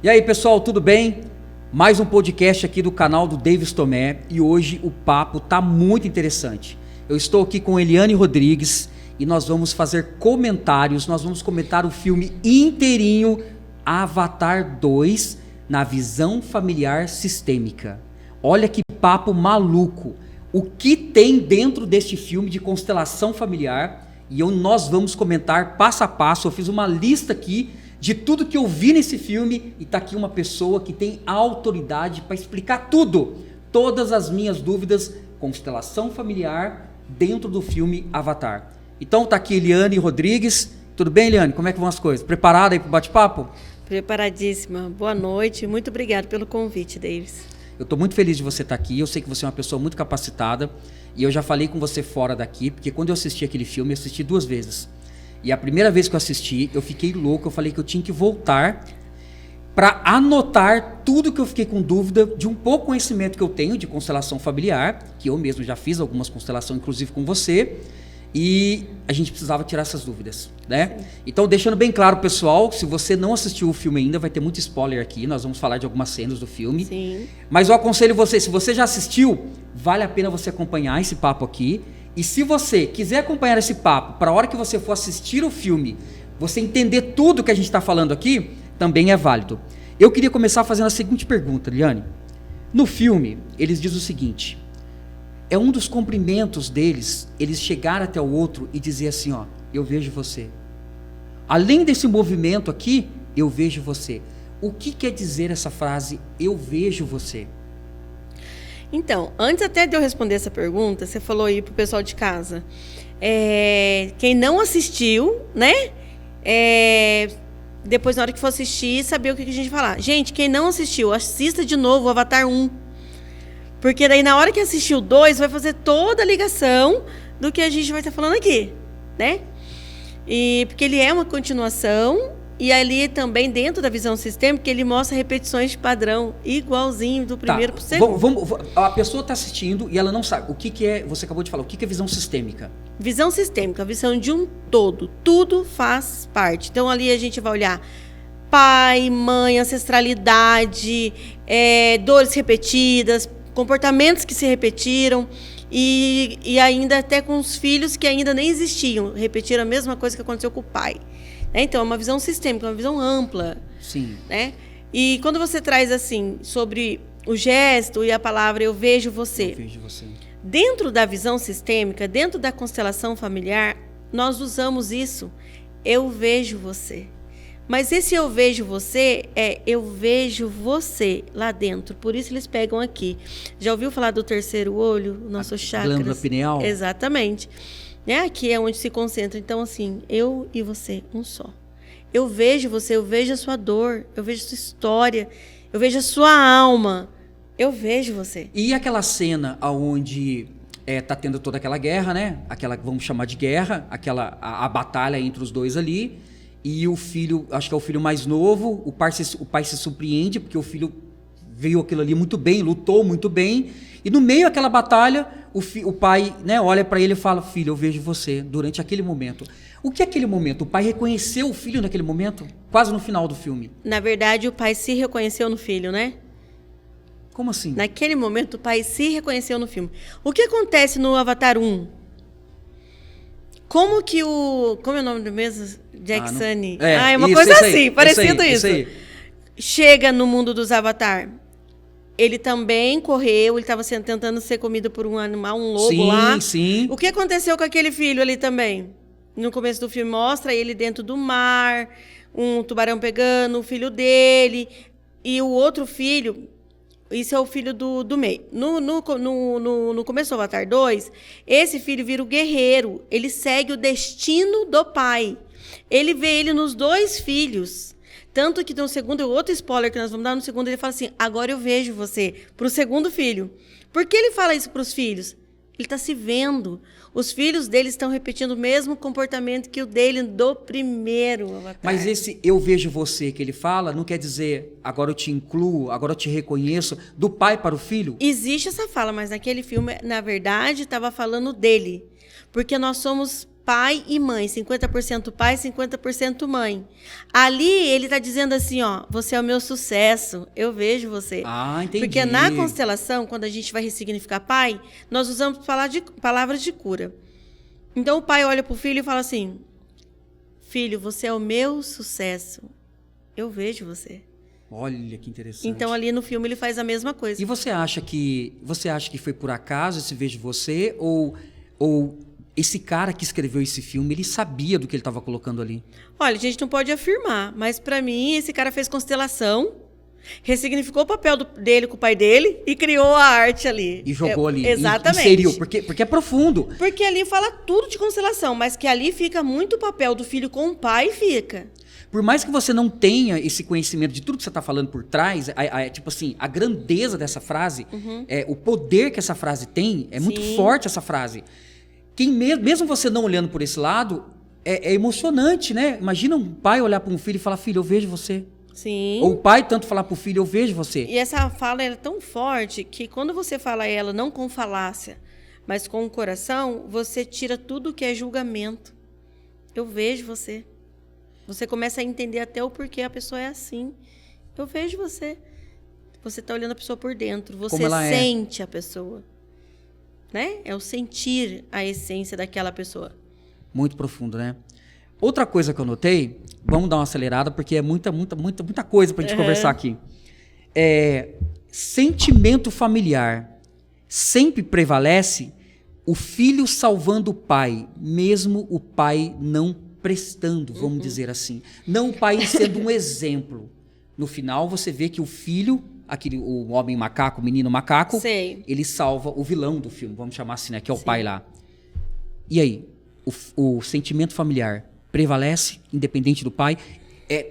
E aí, pessoal, tudo bem? Mais um podcast aqui do canal do Davis Tomé e hoje o papo tá muito interessante. Eu estou aqui com Eliane Rodrigues e nós vamos fazer comentários, nós vamos comentar o filme inteirinho Avatar 2 na visão familiar sistêmica. Olha que papo maluco. O que tem dentro deste filme de constelação familiar e nós vamos comentar passo a passo. Eu fiz uma lista aqui de tudo que eu vi nesse filme e tá aqui uma pessoa que tem autoridade para explicar tudo, todas as minhas dúvidas, constelação familiar dentro do filme Avatar. Então tá aqui Eliane Rodrigues. Tudo bem, Eliane? Como é que vão as coisas? Preparada aí pro bate-papo? Preparadíssima. Boa noite. Muito obrigada pelo convite, Davis. Eu estou muito feliz de você estar aqui. Eu sei que você é uma pessoa muito capacitada e eu já falei com você fora daqui, porque quando eu assisti aquele filme, eu assisti 2 vezes. E a primeira vez que eu assisti, eu fiquei louco. Eu falei que eu tinha que voltar para anotar tudo que eu fiquei com dúvida de um pouco conhecimento que eu tenho de constelação familiar, que eu mesmo já fiz algumas constelações, inclusive com você. E a gente precisava tirar essas dúvidas, né? Sim. Então, deixando bem claro, pessoal, se você não assistiu o filme ainda, vai ter muito spoiler aqui, nós vamos falar de algumas cenas do filme. Sim. Mas eu aconselho você, se você já assistiu, vale a pena você acompanhar esse papo aqui. E se você quiser acompanhar esse papo, para a hora que você for assistir o filme, você entender tudo que a gente está falando aqui, também é válido. Eu queria começar fazendo a seguinte pergunta, Liane. No filme, eles dizem o seguinte... É um dos cumprimentos deles, eles chegar até o outro e dizer assim, ó, eu vejo você. Além desse movimento aqui, eu vejo você. O que quer dizer essa frase, eu vejo você? Então, antes até de eu responder essa pergunta, você falou aí pro pessoal de casa. Quem não assistiu, né? Depois, na hora que for assistir, saber o que a gente vai falar. Gente, quem não assistiu, assista de novo o Avatar 1. Porque daí, na hora que assistir o 2, vai fazer toda a ligação do que a gente vai estar falando aqui, né? E porque ele é uma continuação, e ali também, dentro da visão sistêmica, ele mostra repetições de padrão, igualzinho do primeiro para o segundo. A pessoa está assistindo e ela não sabe. O que é, você acabou de falar, o que é visão sistêmica? Visão sistêmica, a visão de um todo. Tudo faz parte. Então, ali a gente vai olhar pai, mãe, ancestralidade, dores repetidas, comportamentos que se repetiram e ainda até com os filhos que ainda nem existiam, repetiram a mesma coisa que aconteceu com o pai. Então, é uma visão sistêmica, uma visão ampla. Sim. Né? E quando você traz assim, sobre o gesto e a palavra eu vejo você. Eu vejo você. Dentro da visão sistêmica, dentro da constelação familiar, nós usamos isso, eu vejo você. Mas esse eu vejo você, eu vejo você lá dentro. Por isso eles pegam aqui. Já ouviu falar do terceiro olho? O nosso chakra. Glândula pineal? Exatamente. Aqui é onde se concentra. Então, assim, eu e você, um só. Eu vejo você, eu vejo a sua dor, eu vejo a sua história, eu vejo a sua alma. Eu vejo você. E aquela cena onde tá tendo toda aquela guerra, né? Aquela, vamos chamar de guerra, a batalha entre os dois ali. E o filho, acho que é o filho mais novo, o pai se surpreende, porque o filho veio aquilo ali muito bem, lutou muito bem. E no meio daquela batalha, o pai, né, olha para ele e fala, filho, eu vejo você durante aquele momento. O que é aquele momento? O pai reconheceu o filho naquele momento? Quase no final do filme. Na verdade, o pai se reconheceu no filho, né? Como assim? Naquele momento, o pai se reconheceu no filme. O que acontece no Avatar 1? Como que como é o nome do mesmo? Jack Sunny. É uma coisa assim, parecido isso. Chega no mundo dos Avatar. Ele também correu, ele estava tentando ser comido por um animal, um lobo lá. Sim. O que aconteceu com aquele filho ali também? No começo do filme mostra ele dentro do mar, um tubarão pegando o filho dele. E o outro filho... Isso é o filho do meio. No começo do Avatar 2, esse filho vira o guerreiro. Ele segue o destino do pai. Ele vê ele nos 2 filhos. Tanto que no segundo, outro spoiler que nós vamos dar no segundo, ele fala assim, agora eu vejo você, para o segundo filho. Por que ele fala isso para os filhos? Ele está se vendo. Os filhos dele estão repetindo o mesmo comportamento que o dele do primeiro Avatar. Mas esse eu vejo você que ele fala, não quer dizer agora eu te incluo, agora eu te reconheço, do pai para o filho? Existe essa fala, mas naquele filme, na verdade, estava falando dele. Porque nós somos pai e mãe, 50% pai, 50% mãe. Ali ele está dizendo assim, ó, você é o meu sucesso, eu vejo você. Ah, entendi. Porque na constelação, quando a gente vai ressignificar pai, nós usamos palavras de cura. Então o pai olha para o filho e fala assim, filho, você é o meu sucesso, eu vejo você. Olha que interessante. Então ali no filme ele faz a mesma coisa. E você acha que foi por acaso esse Vejo Você ou esse cara que escreveu esse filme, ele sabia do que ele estava colocando ali? Olha, a gente não pode afirmar, mas para mim esse cara fez constelação, ressignificou o papel dele com o pai dele e criou a arte ali. E jogou ali. Exatamente. Inseriu, porque é profundo. Porque ali fala tudo de constelação, mas que ali fica muito o papel do filho com o pai, fica. Por mais que você não tenha esse conhecimento de tudo que você está falando por trás, tipo assim, a grandeza dessa frase, o poder que essa frase tem, é muito forte essa frase. Mesmo você não olhando por esse lado, é emocionante, né? Imagina um pai olhar para um filho e falar, filho, eu vejo você. Sim. Ou o pai tanto falar para o filho, eu vejo você. E essa fala é tão forte que quando você fala ela não com falácia, mas com o coração, você tira tudo que é julgamento. Eu vejo você. Você começa a entender até o porquê a pessoa é assim. Eu vejo você. Você está olhando a pessoa por dentro. Você sente a pessoa. Né? É o sentir a essência daquela pessoa. Muito profundo, né? Outra coisa que eu notei, vamos dar uma acelerada, porque é muita coisa pra gente conversar aqui. Sentimento familiar sempre prevalece o filho salvando o pai, mesmo o pai não prestando, vamos dizer assim. Não o pai sendo um exemplo. No final, você vê que o filho, o homem macaco, o menino macaco, ele salva o vilão do filme, vamos chamar assim, né? Que é o pai lá. E aí? O sentimento familiar prevalece, independente do pai?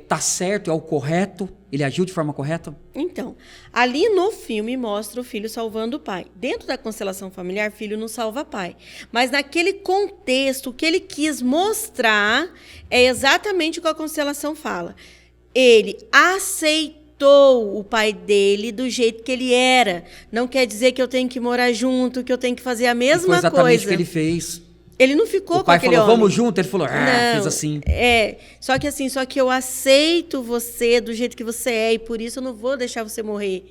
Tá certo, é o correto? Ele agiu de forma correta? Então, ali no filme mostra o filho salvando o pai. Dentro da constelação familiar, filho não salva pai. Mas naquele contexto, o que ele quis mostrar é exatamente o que a constelação fala. Ele aceitou o pai dele do jeito que ele era. Não quer dizer que eu tenho que morar junto, que eu tenho que fazer a mesma coisa. Foi exatamente o que ele fez. Ele não ficou com aquele homem. O pai falou, vamos junto? Ele falou, fez assim. Só que eu aceito você do jeito que você é e por isso eu não vou deixar você morrer.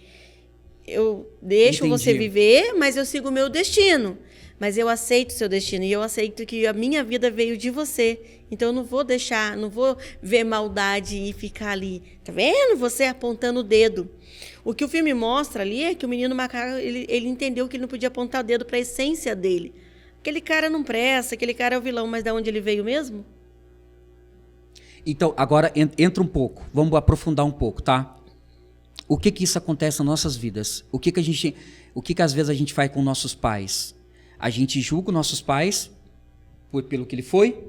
Eu deixo você viver, mas eu sigo o meu destino. Mas eu aceito o seu destino e eu aceito que a minha vida veio de você. Então eu não vou deixar, não vou ver maldade e ficar ali. Tá vendo? Você apontando o dedo. O que o filme mostra ali é que o menino macaco, ele entendeu que ele não podia apontar o dedo para a essência dele. Aquele cara não presta, aquele cara é o vilão, mas de onde ele veio mesmo? Então, agora entra um pouco, vamos aprofundar um pouco, tá? O que isso acontece nas nossas vidas? O que às vezes a gente faz com nossos pais? A gente julga os nossos pais pelo que ele foi,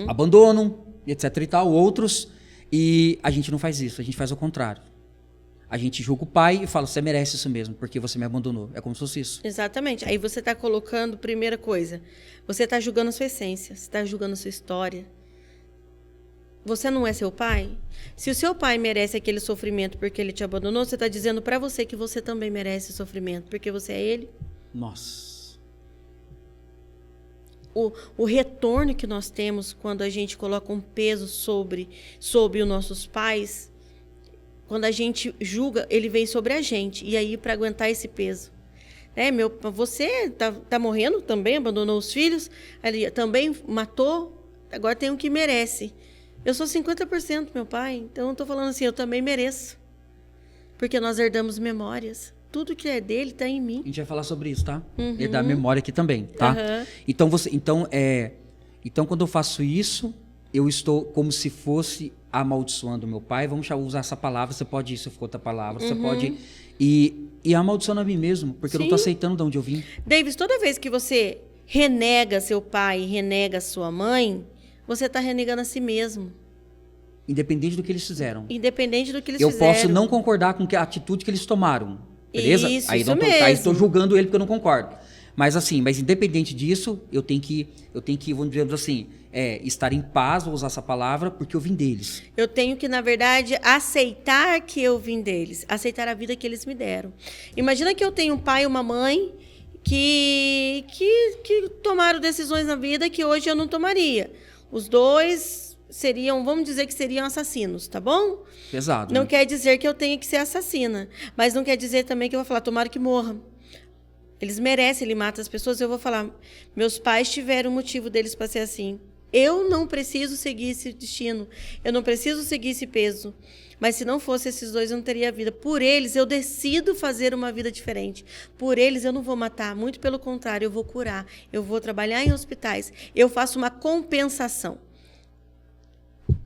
abandonam, etc e tal, outros, e a gente não faz isso, a gente faz o contrário. A gente julga o pai e fala, você merece isso mesmo, porque você me abandonou. É como se fosse isso. Exatamente. Aí você está colocando, primeira coisa, você está julgando a sua essência, você está julgando a sua história. Você não é seu pai? Se o seu pai merece aquele sofrimento porque ele te abandonou, você está dizendo para você que você também merece sofrimento, porque você é ele? Nossa. O retorno que nós temos quando a gente coloca um peso sobre os nossos pais... Quando a gente julga, ele vem sobre a gente. E aí, para aguentar esse peso. Você tá morrendo também, abandonou os filhos, ele também matou, agora tem um que merece. Eu sou 50% meu pai, então eu tô falando assim, eu também mereço. Porque nós herdamos memórias. Tudo que é dele tá em mim. A gente vai falar sobre isso, tá? Herdar memória aqui também, tá? Então, quando eu faço isso, eu estou como se fosse amaldiçoando meu pai, vamos usar essa palavra, você pode ir, se for outra palavra, você pode e amaldiçoando a mim mesmo, porque eu não estou aceitando de onde eu vim. Davis, toda vez que você renega seu pai, renega sua mãe, você está renegando a si mesmo. Independente do que eles fizeram. Independente do que eles fizeram. Eu posso não concordar com a atitude que eles tomaram, beleza? Isso aí mesmo. Aí estou julgando ele porque eu não concordo. Mas independente disso, eu tenho que, vamos dizer assim, estar em paz, vou usar essa palavra, porque eu vim deles. Eu tenho que, na verdade, aceitar que eu vim deles, aceitar a vida que eles me deram. Imagina que eu tenho um pai e uma mãe que tomaram decisões na vida que hoje eu não tomaria. Os dois seriam, vamos dizer que seriam assassinos, tá bom? Pesado, Não né? quer dizer que eu tenha que ser assassina, mas não quer dizer também que eu vou falar, tomara que morra. Eles merecem, ele mata as pessoas. Eu vou falar, meus pais tiveram motivo deles para ser assim. Eu não preciso seguir esse destino, eu não preciso seguir esse peso. Mas se não fosse esses dois, eu não teria vida. Por eles, eu decido fazer uma vida diferente. Por eles, eu não vou matar. Muito pelo contrário, eu vou curar. Eu vou trabalhar em hospitais. Eu faço uma compensação.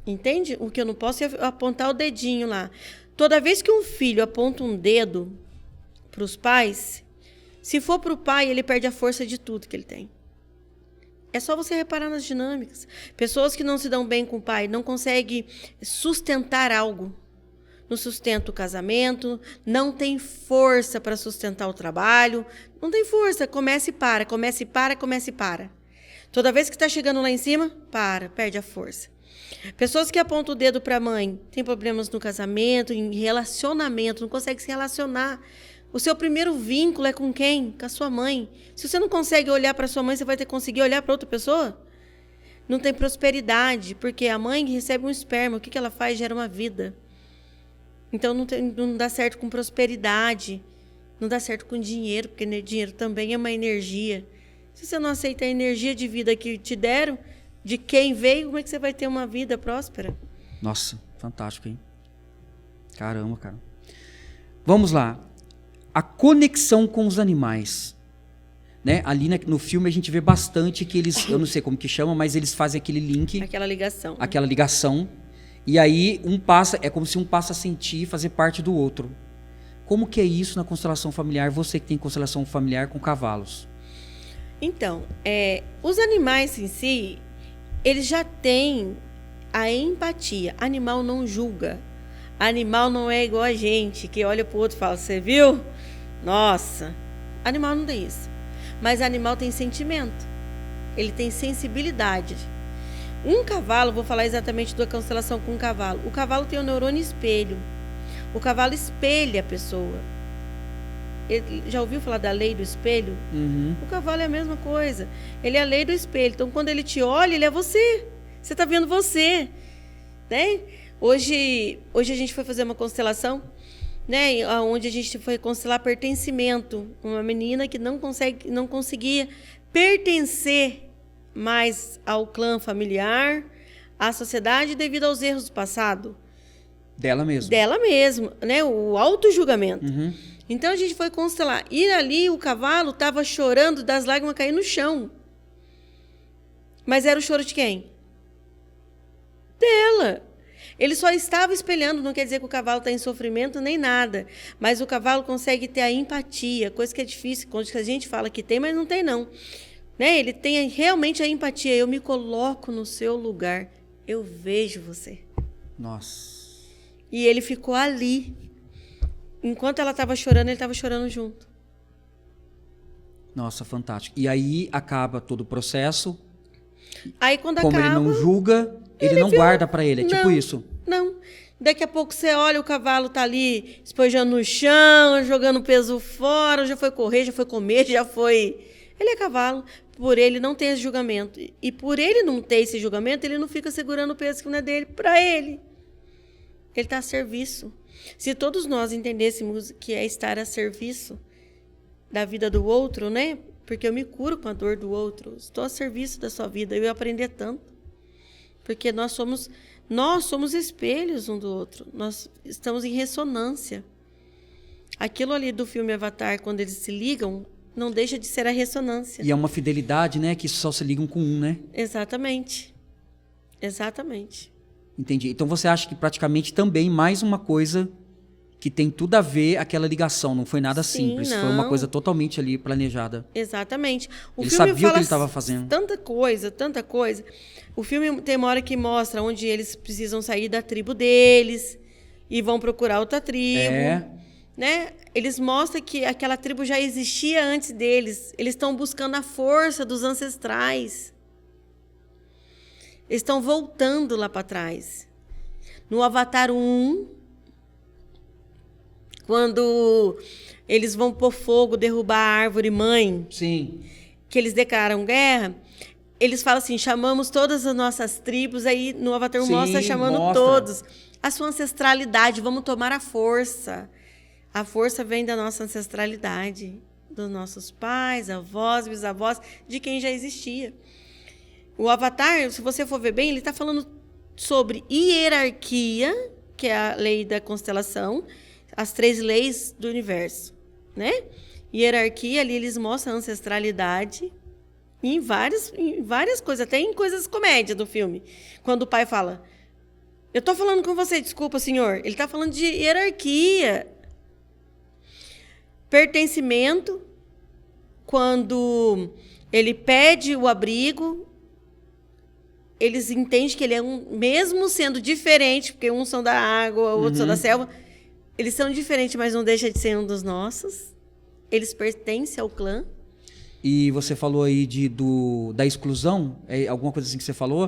Entende? O que eu não posso é apontar o dedinho lá. Toda vez que um filho aponta um dedo para os pais, se for para o pai, ele perde a força de tudo que ele tem. É só você reparar nas dinâmicas. Pessoas que não se dão bem com o pai, não conseguem sustentar algo. Não sustenta o casamento, não tem força para sustentar o trabalho, não tem força, começa e para, começa e para, começa e para. Toda vez que está chegando lá em cima, perde a força. Pessoas que apontam o dedo para a mãe, tem problemas no casamento, em relacionamento, não consegue se relacionar. O seu primeiro vínculo é com quem? Com a sua mãe. Se você não consegue olhar para sua mãe, você vai ter que conseguir olhar para outra pessoa? Não tem prosperidade, porque a mãe recebe um esperma, o que ela faz? Gera uma vida. Então não dá certo com prosperidade, não dá certo com dinheiro, porque dinheiro também é uma energia. Se você não aceita a energia de vida que te deram, de quem veio, como é que você vai ter uma vida próspera? Nossa, fantástico, hein? Caramba, cara. Vamos lá. A conexão com os animais. Né? Ali no filme a gente vê bastante que eles, eu não sei como que chama, mas eles fazem aquele link. Aquela ligação. Aquela ligação. E aí é como se um passa a sentir, fazer parte do outro. Como que é isso na constelação familiar? Você que tem constelação familiar com cavalos. Então, os animais em si, eles já têm a empatia. Animal não julga. Animal não é igual a gente, que olha pro outro e fala, você viu? Nossa. Animal não tem isso. Mas animal tem sentimento. Ele tem sensibilidade. Um cavalo, vou falar exatamente da constelação com um cavalo. O cavalo tem um neurônio espelho. O cavalo espelha a pessoa. Ele, já ouviu falar da lei do espelho? Uhum. O cavalo é a mesma coisa. Ele é a lei do espelho. Então, quando ele te olha, ele é você. Você está vendo você. Né? Hoje a gente foi fazer uma constelação, né? Onde a gente foi constelar pertencimento. Uma menina que não conseguia pertencer mais ao clã familiar, à sociedade, devido aos erros do passado. Dela mesma. Dela mesma, né? O auto-julgamento. Uhum. Então a gente foi constelar. E ali o cavalo estava chorando, das lágrimas caindo no chão. Mas era o choro de quem? Dela. Ele só estava espelhando, não quer dizer que o cavalo está em sofrimento nem nada. Mas o cavalo consegue ter a empatia, coisa que é difícil, quando a gente fala que tem, mas não tem não. Né? Ele tem realmente a empatia. Eu me coloco no seu lugar. Eu vejo você. Nossa. E ele ficou ali. Enquanto ela estava chorando, ele estava chorando junto. Nossa, fantástico. E aí acaba todo o processo. Aí quando Como acaba, ele não julga, ele não guarda pra ele. É tipo Não, isso. Não. Daqui a pouco você olha, o cavalo tá ali espojando no chão, jogando peso fora, já foi correr, já foi comer, já foi... Ele é cavalo. Por ele não tem esse julgamento. E por ele não ter esse julgamento, ele não fica segurando o peso que não é dele para ele. Ele está a serviço. Se todos nós entendêssemos que é estar a serviço da vida do outro, né? Porque eu me curo com a dor do outro. Estou a serviço da sua vida. Eu ia aprender tanto. Porque nós somos espelhos um do outro. Nós estamos em ressonância. Aquilo ali do filme Avatar, quando eles se ligam, não deixa de ser a ressonância. E é uma fidelidade, né? Que só se ligam com um, né? Exatamente. Exatamente. Entendi. Então você acha que praticamente também mais uma coisa que tem tudo a ver aquela ligação. Não foi nada simples. Não. Foi uma coisa totalmente ali planejada. Exatamente. Ele sabia o que ele estava fazendo. Tanta coisa, tanta coisa. O filme tem uma hora que mostra onde eles precisam sair da tribo deles e vão procurar outra tribo. Né? Eles mostram que aquela tribo já existia antes deles. Eles estão buscando a força dos ancestrais. Eles estão voltando lá para trás. No Avatar 1, Quando eles vão pôr fogo, derrubar a árvore mãe, Sim. que eles declaram guerra, eles falam assim, chamamos todas as nossas tribos, aí no Avatar Sim, mostra chamando mostra. todos. A sua ancestralidade, vamos tomar a força. A força vem da nossa ancestralidade, dos nossos pais, avós, bisavós, de quem já existia. O Avatar, se você for ver bem, ele está falando sobre hierarquia, que é a lei da constelação, as 3 leis do universo, né? Hierarquia, ali eles mostram a ancestralidade em várias coisas, até em coisas comédia do filme. Quando o pai fala, eu estou falando com você, desculpa, senhor. Ele está falando de hierarquia. Pertencimento, quando ele pede o abrigo, eles entendem que ele é mesmo sendo diferente, porque uns são da água, outros são da selva, eles são diferentes, mas não deixa de ser um dos nossos. Eles pertencem ao clã. E você falou aí da exclusão, alguma coisa assim que você falou.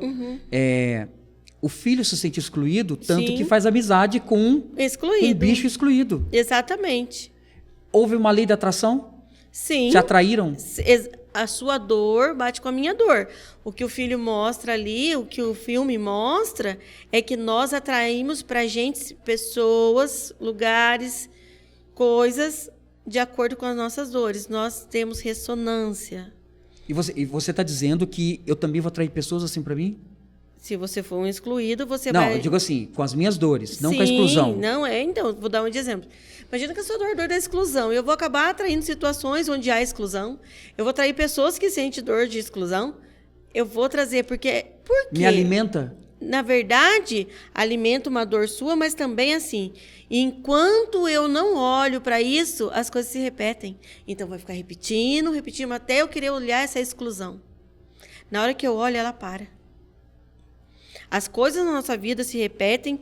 O filho se sente excluído, tanto Sim. que faz amizade com um bicho excluído. Exatamente. Houve uma lei da atração? Sim. Se atraíram? A sua dor bate com a minha dor. O que o filho mostra ali, o que o filme mostra, é que nós atraímos pra gente pessoas, lugares, coisas de acordo com as nossas dores. Nós temos ressonância. E você está dizendo que eu também vou atrair pessoas assim para mim? Se você for um excluído, você Não, vai... eu digo assim, com as minhas dores, não Sim, com a exclusão. Não, então, vou dar um exemplo. Imagina que eu sou dor da exclusão. Eu vou acabar atraindo situações onde há exclusão. Eu vou atrair pessoas que sentem dor de exclusão. Eu vou trazer, por quê? Me alimenta? Na verdade, alimenta uma dor sua, mas também assim, enquanto eu não olho para isso, as coisas se repetem. Então, vai ficar repetindo, até eu querer olhar essa exclusão. Na hora que eu olho, ela para. As coisas na nossa vida se repetem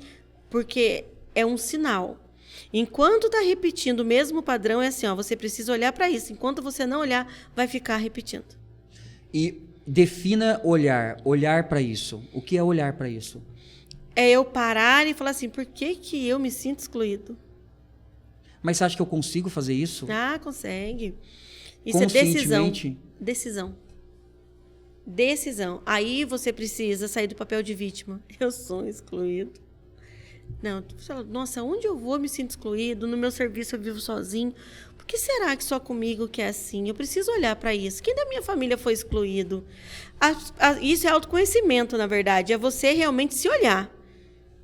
porque é um sinal. Enquanto está repetindo o mesmo padrão, é assim, ó, você precisa olhar para isso. Enquanto você não olhar, vai ficar repetindo. E defina olhar para isso. O que é olhar para isso? É eu parar e falar assim, por que eu me sinto excluído? Mas você acha que eu consigo fazer isso? Ah, consegue. Isso é decisão. Decisão. Aí você precisa sair do papel de vítima. Eu sou excluído. Não, tu fala, nossa, onde eu vou eu me sinto excluído? No meu serviço eu vivo sozinho. Por que será que só comigo que é assim? Eu preciso olhar para isso. Quem da minha família foi excluído? Isso é autoconhecimento, na verdade. É você realmente se olhar.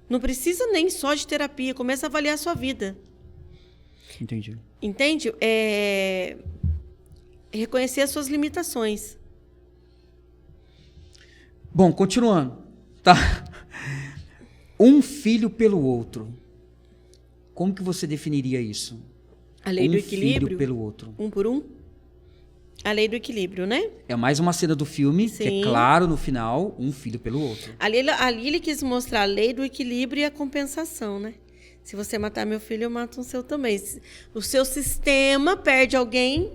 Não precisa nem só de terapia. Começa a avaliar a sua vida. Entendi. Entende? Reconhecer as suas limitações. Bom, continuando. Tá. Um filho pelo outro. Como que você definiria isso? A lei do equilíbrio. Um filho pelo outro. Um por um. A lei do equilíbrio, né? É mais uma cena do filme, Sim. que é claro no final, um filho pelo outro. Ali ele quis mostrar a lei do equilíbrio e a compensação, né? Se você matar meu filho, eu mato o seu também. O seu sistema perde alguém.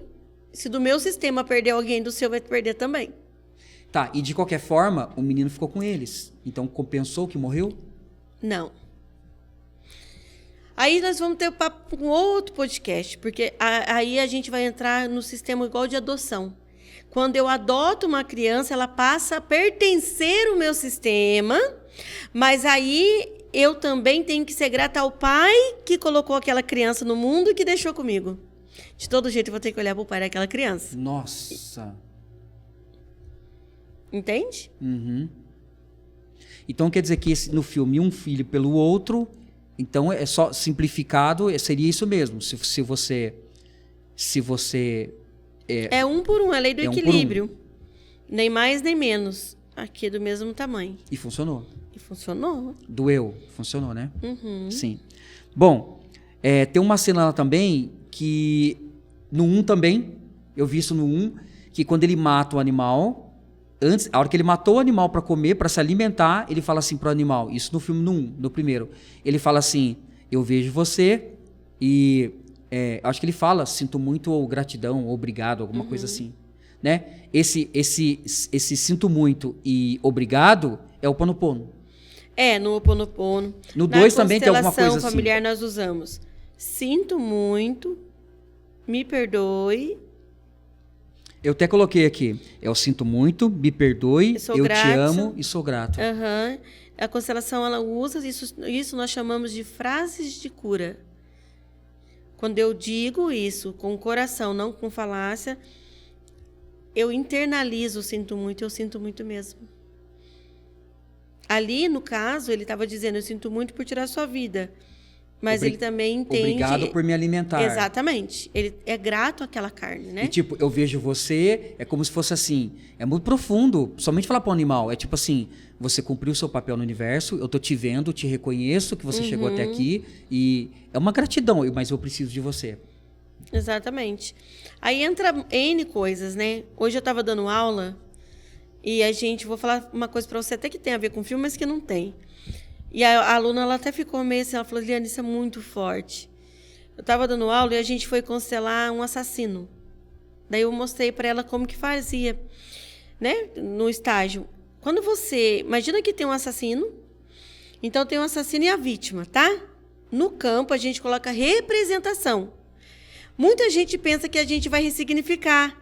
Se do meu sistema perder alguém, do seu vai perder também. Tá, e de qualquer forma, o menino ficou com eles. Então compensou que morreu? Não. Aí nós vamos ter papo com outro podcast, porque aí a gente vai entrar no sistema igual de adoção. Quando eu adoto uma criança, ela passa a pertencer ao meu sistema, mas aí eu também tenho que ser grata ao pai que colocou aquela criança no mundo e que deixou comigo. De todo jeito, eu vou ter que olhar para o pai daquela criança. Nossa. Entende? Uhum. Então quer dizer que no filme um filho pelo outro, então é só simplificado, seria isso mesmo. Se você é um por um, é a lei do equilíbrio. Um por um. Nem mais nem menos. Aqui do mesmo tamanho. E funcionou. E funcionou. Doeu, funcionou, né? Uhum. Sim. Bom, tem uma cena lá também que no 1 também, eu vi isso no 1, que quando ele mata o animal, a hora que ele matou o animal para comer, para se alimentar, ele fala assim pro animal, isso no filme no primeiro, ele fala assim, eu vejo você e acho que ele fala, sinto muito gratidão, obrigado, alguma coisa assim, né? Esse sinto muito e obrigado é o Ho'oponopono. No Ho'oponopono. No 2 também tem alguma coisa assim. Na constelação familiar nós usamos sinto muito, me perdoe. Eu até coloquei aqui, eu sinto muito, me perdoe, eu te amo e sou grato. Uhum. A constelação, ela usa isso nós chamamos de frases de cura. Quando eu digo isso com o coração, não com falácia, eu internalizo o sinto muito, eu sinto muito mesmo. Ali, no caso, ele estava dizendo, eu sinto muito por tirar sua vida. Mas ele também entende... Obrigado por me alimentar. Exatamente. Ele é grato àquela carne, né? E tipo, eu vejo você, é como se fosse assim, é muito profundo, somente falar para um animal, é tipo assim, você cumpriu o seu papel no universo, eu tô te vendo, te reconheço que você chegou até aqui, e é uma gratidão, mas eu preciso de você. Exatamente. Aí entra N coisas, né? Hoje eu estava dando aula, e vou falar uma coisa para você até que tem a ver com filme, mas que não tem. E a aluna, ela até ficou meio assim, ela falou, Eliane, isso é muito forte. Eu estava dando aula e a gente foi constelar um assassino. Daí eu mostrei para ela como que fazia, né, no estágio. Quando você... Imagina que tem um assassino, então tem um assassino e a vítima, tá? No campo, a gente coloca representação. Muita gente pensa que a gente vai ressignificar.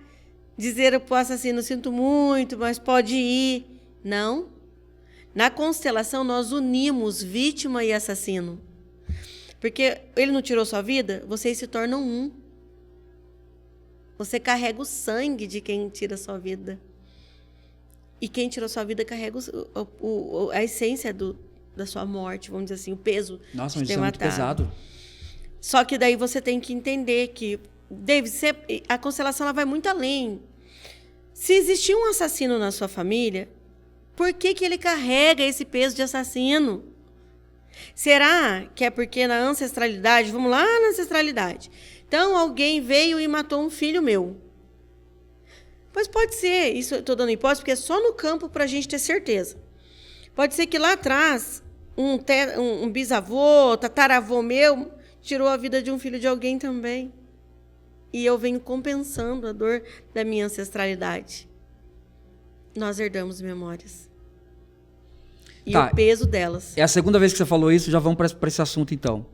Dizer para o assassino, sinto muito, mas pode ir. Não. Na constelação, nós unimos vítima e assassino. Porque ele não tirou sua vida, vocês se tornam um. Você carrega o sangue de quem tira sua vida. E quem tirou sua vida carrega a essência da sua morte, vamos dizer assim, o peso. Nossa, mas isso é muito pesado. Só que daí você tem que entender que, David, a constelação ela vai muito além. Se existir um assassino na sua família, por que ele carrega esse peso de assassino? Será que é porque na ancestralidade, vamos lá na ancestralidade, então alguém veio e matou um filho meu? Pois pode ser, isso eu estou dando hipótese, porque é só no campo para a gente ter certeza. Pode ser que lá atrás, um bisavô, tataravô meu, tirou a vida de um filho de alguém também. E eu venho compensando a dor da minha ancestralidade. Nós herdamos memórias. E o peso delas. É a segunda vez que você falou isso, já vamos para esse assunto então.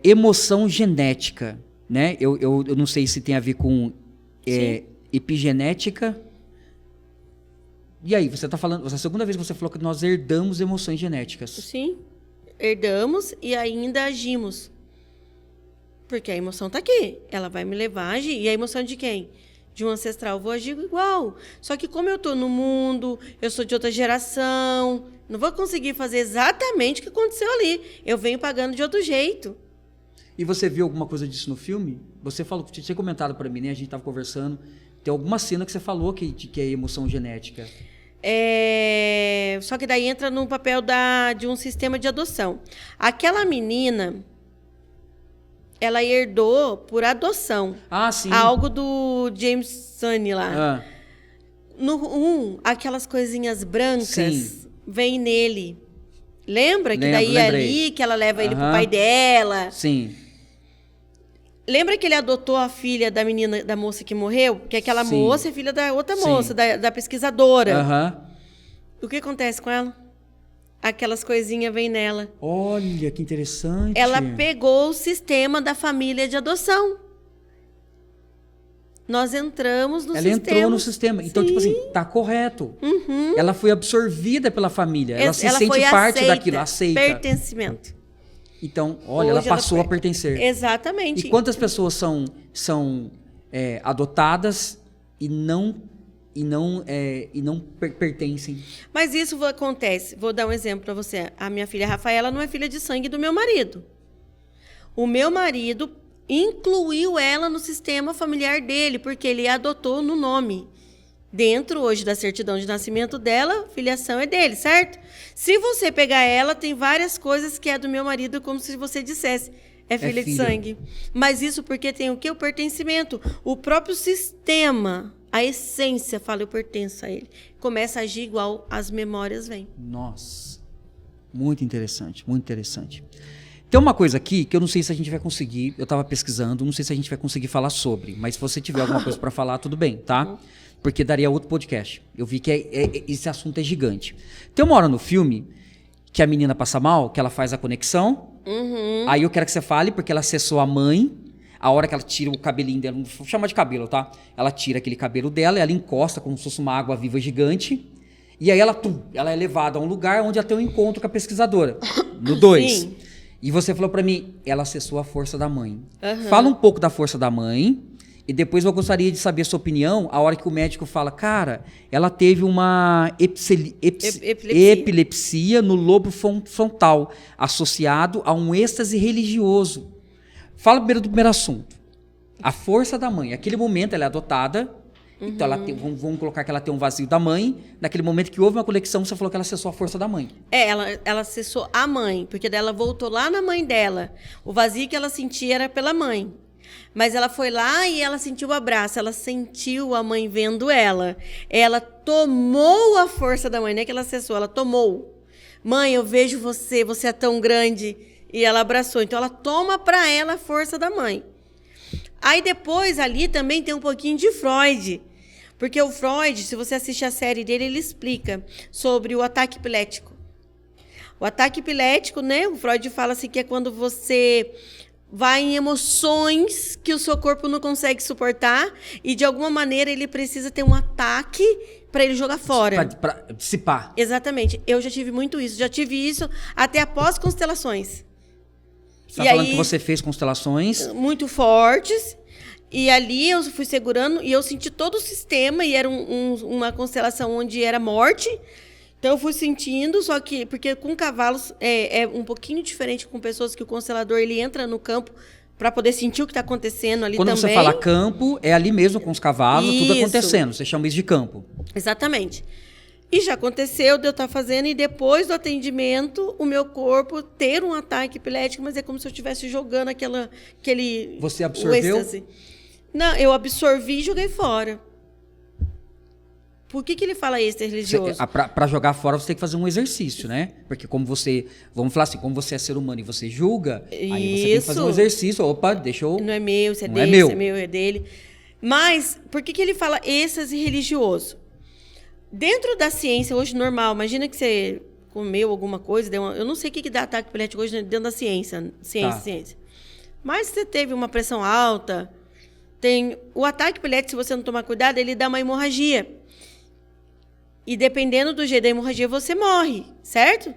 Emoção genética, né? Eu não sei se tem a ver com epigenética. E aí, você está falando, a segunda vez que você falou que nós herdamos emoções genéticas. Sim, herdamos e ainda agimos. Porque a emoção está aqui, ela vai me levar a agir. E a emoção de quem? De um ancestral, vou agir igual. Só que como eu estou no mundo, eu sou de outra geração, não vou conseguir fazer exatamente o que aconteceu ali. Eu venho pagando de outro jeito. E você viu alguma coisa disso no filme? Você falou, tinha comentado para mim, né? A gente estava conversando. Tem alguma cena que você falou que é emoção genética. Só que daí entra no papel de um sistema de adoção. Aquela menina... ela herdou por adoção. Sim. Algo do James Sunny lá. No aquelas coisinhas brancas vêm nele. Lembra? Que daí é ali que ela leva ele pro pai dela. Sim. Lembra que ele adotou a filha da menina, da moça que morreu? Que aquela moça é filha da outra moça, da pesquisadora. O que acontece com ela? Aquelas coisinhas vêm nela. Olha, que interessante. Ela pegou o sistema da família de adoção. Nós entramos no sistema. Ela entrou no sistema. Então, tipo assim, tá correto. Ela foi absorvida pela família. Ela se sente parte daquilo, aceita. Pertencimento. Então, olha, ela passou a pertencer. Exatamente. E quantas pessoas são adotadas e não pertencem? Mas isso acontece. Vou dar um exemplo para você. A minha filha Rafaela não é filha de sangue do meu marido. O meu marido incluiu ela no sistema familiar dele, porque ele a adotou no nome. Dentro, hoje, da certidão de nascimento dela, filiação é dele, certo? Se você pegar ela, tem várias coisas que é do meu marido, como se você dissesse, é filha de sangue. Mas isso porque tem o quê? O pertencimento. O próprio sistema, a essência fala, eu pertenço a ele. Começa a agir igual as memórias vêm. Nossa, muito interessante, muito interessante. Tem uma coisa aqui que eu não sei se a gente vai conseguir, eu estava pesquisando, não sei se a gente vai conseguir falar sobre, mas se você tiver alguma coisa para falar, tudo bem, tá? Porque daria outro podcast. Eu vi que esse assunto é gigante. Tem uma hora no filme que a menina passa mal, que ela faz a conexão. Aí eu quero que você fale, porque ela acessou a mãe. A hora que ela tira o cabelinho dela, não vou chamar de cabelo, tá? Ela tira aquele cabelo dela, ela encosta como se fosse uma água viva gigante. E aí ela é levada a um lugar onde ela tem um encontro com a pesquisadora. No 2. Sim. E você falou pra mim, ela acessou a força da mãe. Fala um pouco da força da mãe. E depois eu gostaria de saber a sua opinião, a hora que o médico fala, cara, ela teve uma epilepsia no lobo frontal, associado a um êxtase religioso. Fala primeiro do primeiro assunto. A força da mãe. Aquele momento ela é adotada, então ela vamos colocar que ela tem um vazio da mãe. Naquele momento que houve uma conexão, você falou que ela acessou a força da mãe. Ela acessou a mãe, porque daí ela voltou lá na mãe dela. O vazio que ela sentia era pela mãe. Mas ela foi lá e ela sentiu o abraço, ela sentiu a mãe vendo ela. Ela tomou a força da mãe, não é que ela acessou, ela tomou. Mãe, eu vejo você, você é tão grande. E ela abraçou. Então ela toma para ela a força da mãe. Aí depois ali também tem um pouquinho de Freud. Porque o Freud, se você assiste a série dele, ele explica sobre o ataque epilético. O ataque epilético, né? O Freud fala assim que é quando você vai em emoções que o seu corpo não consegue suportar e, de alguma maneira, ele precisa ter um ataque para ele jogar fora. Para dissipar. Exatamente. Eu já tive muito isso. Já tive isso até após constelações. Você está falando que você fez constelações? Muito fortes. E ali eu fui segurando e eu senti todo o sistema e era uma constelação onde era morte. Então eu fui sentindo, só que porque com cavalos é um pouquinho diferente com pessoas que o constelador ele entra no campo para poder sentir o que está acontecendo ali. Quando também. Quando você fala campo, é ali mesmo com os cavalos, tudo acontecendo. Você chama isso de campo. Exatamente. E já aconteceu de eu estar fazendo e depois do atendimento o meu corpo ter um ataque epilético, mas é como se eu estivesse jogando aquele. Você absorveu? Não, eu absorvi e joguei fora. Por que ele fala êxtase religioso? Para jogar fora, você tem que fazer um exercício, né? Porque como você, vamos falar assim, como você é ser humano e você julga, aí você tem que fazer um exercício. Opa, deixa eu... Não é meu, isso é dele, isso é meu, é dele. Mas, por que ele fala êxtase religioso? Dentro da ciência, hoje normal, imagina que você comeu alguma coisa, eu não sei o que dá ataque epilético hoje dentro da ciência. Ciência. Mas você teve uma pressão alta, o ataque epilético, se você não tomar cuidado, ele dá uma hemorragia. E dependendo do jeito da hemorragia, você morre, certo?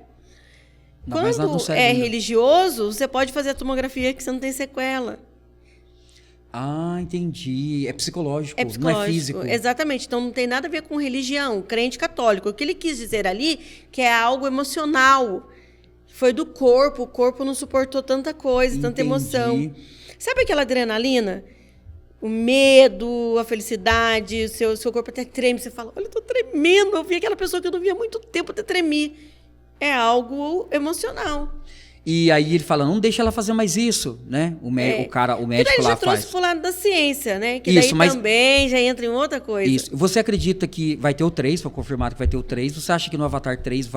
Não, quando é religioso, você pode fazer a tomografia que você não tem sequela. Ah, entendi. É psicológico, não é físico. Exatamente. Então não tem nada a ver com religião, crente católico. O que ele quis dizer ali que é algo emocional. Foi do corpo, o corpo não suportou tanta coisa, tanta emoção. Sabe aquela adrenalina? O medo, a felicidade, o seu corpo até treme. Você fala, olha, eu tô tremendo. Eu vi aquela pessoa que eu não via há muito tempo até tremer. É algo emocional. E aí ele fala, não deixa ela fazer mais isso, né? O médico lá faz. E daí já trouxe pro lado da ciência, né? Que daí também já entra em outra coisa. Isso. Você acredita que vai ter o 3, foi confirmado que vai ter o 3. Você acha que no Avatar 3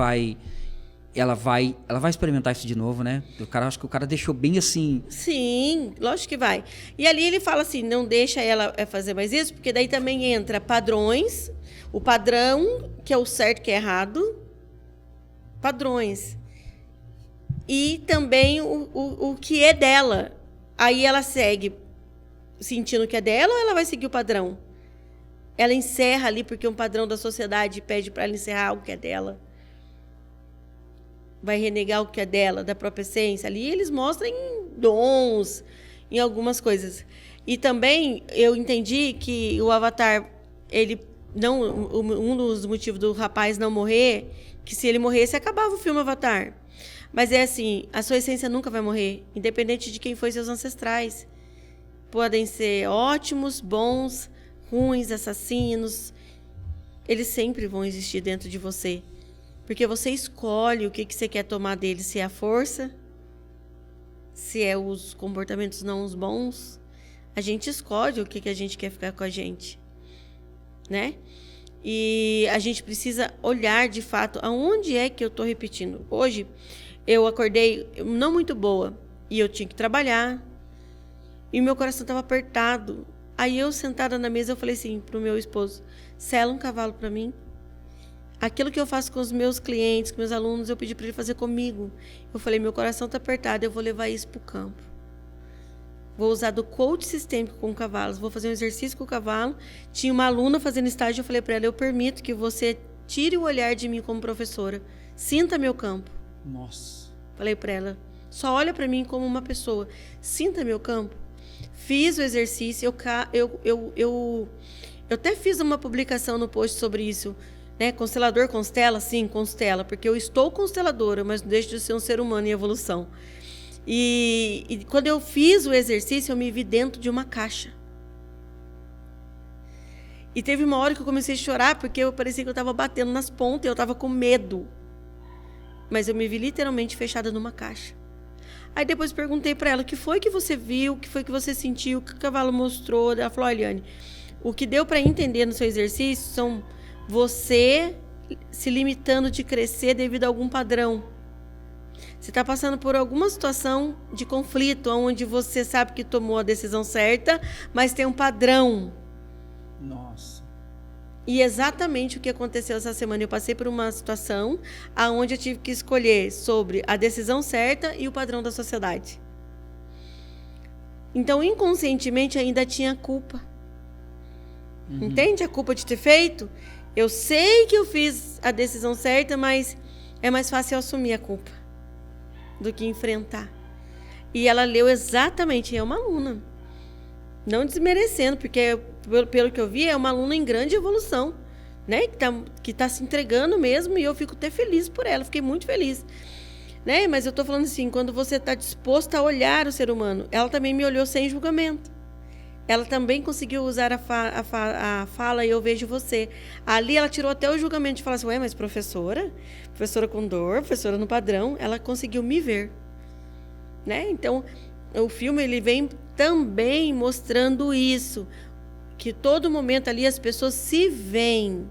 ela vai experimentar isso de novo, né? Acho que o cara deixou bem assim... Sim, lógico que vai. E ali ele fala assim, não deixa ela fazer mais isso, porque daí também entra padrões, o padrão, que é o certo, que é errado, padrões. E também o que é dela. Aí ela segue sentindo que é dela ou ela vai seguir o padrão? Ela encerra ali porque um padrão da sociedade pede para ela encerrar algo que é dela. Vai renegar o que é dela, da própria essência. Ali eles mostram em dons, em algumas coisas. E também eu entendi que o Avatar, ele não, um dos motivos do rapaz não morrer, que se ele morresse, acabava o filme Avatar. Mas é assim, a sua essência nunca vai morrer, independente de quem foi seus ancestrais. Podem ser ótimos, bons, ruins, assassinos. Eles sempre vão existir dentro de você. Porque você escolhe o que você quer tomar deles, se é a força, se é os comportamentos não os bons. A gente escolhe o que a gente quer ficar com a gente, né? E a gente precisa olhar, de fato, aonde é que eu estou repetindo. Hoje, eu acordei não muito boa e eu tinha que trabalhar e meu coração estava apertado. Aí eu, sentada na mesa, eu falei assim para o meu esposo, sela um cavalo para mim. Aquilo que eu faço com os meus clientes, com meus alunos, eu pedi para ele fazer comigo. Eu falei, meu coração está apertado, eu vou levar isso para o campo. Vou usar do coach sistêmico com cavalos, vou fazer um exercício com o cavalo. Tinha uma aluna fazendo estágio, eu falei para ela, eu permito que você tire o olhar de mim como professora. Sinta meu campo. Nossa. Falei para ela, só olha para mim como uma pessoa. Sinta meu campo. Fiz o exercício, eu até fiz uma publicação no post sobre isso. Né? Constelador constela? Sim, constela, porque eu estou consteladora, mas não deixo de ser um ser humano em evolução. E quando eu fiz o exercício, eu me vi dentro de uma caixa. E teve uma hora que eu comecei a chorar, porque eu parecia que eu estava batendo nas pontas, eu estava com medo. Mas eu me vi literalmente fechada numa caixa. Aí depois perguntei para ela, o que foi que você viu, o que foi que você sentiu, o que o cavalo mostrou? Ela falou, Eliane, o que deu para entender no seu exercício são você se limitando de crescer devido a algum padrão. Você está passando por alguma situação de conflito, onde você sabe que tomou a decisão certa, mas tem um padrão. Nossa. E exatamente o que aconteceu essa semana. Eu passei por uma situação onde eu tive que escolher sobre a decisão certa e o padrão da sociedade. Então, inconscientemente, ainda tinha culpa. Entende a culpa de ter feito? Eu sei que eu fiz a decisão certa, mas é mais fácil eu assumir a culpa do que enfrentar. E ela leu exatamente, é uma aluna. Não desmerecendo, porque pelo que eu vi, é uma aluna em grande evolução, né? Que tá se entregando mesmo, e eu fico até feliz por ela, fiquei muito feliz. Né? Mas eu tô falando assim, quando você está disposto a olhar o ser humano, ela também me olhou sem julgamento. Ela também conseguiu usar a fala e eu vejo você. Ali ela tirou até o julgamento de falar assim, ué, mas professora com dor, professora no padrão, ela conseguiu me ver. Né? Então, o filme ele vem também mostrando isso, que todo momento ali as pessoas se veem.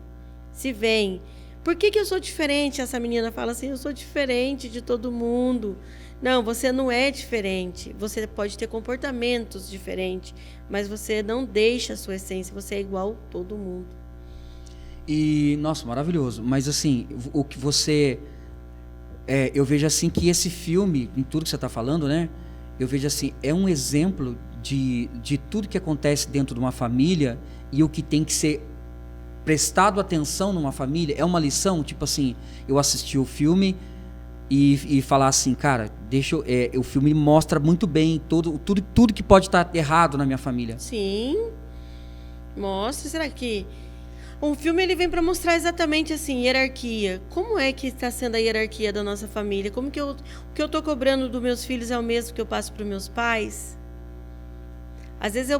Por que eu sou diferente? Essa menina fala assim, eu sou diferente de todo mundo. Não, você não é diferente. Você pode ter comportamentos diferentes, mas você não deixa a sua essência. Você é igual a todo mundo. E, nossa, maravilhoso. Mas, assim, o que você... eu vejo, assim, que esse filme, em tudo que você está falando, né? Eu vejo, assim, é um exemplo de tudo que acontece dentro de uma família e o que tem que ser prestado atenção numa família. É uma lição, tipo assim, eu assisti o filme... E falar assim, cara, o filme mostra muito bem tudo que pode estar errado na minha família. Sim, mostra. Será que o filme ele vem para mostrar exatamente assim, hierarquia. Como é que está sendo a hierarquia da nossa família? Como que o que eu estou cobrando dos meus filhos é o mesmo que eu passo para os meus pais? Às vezes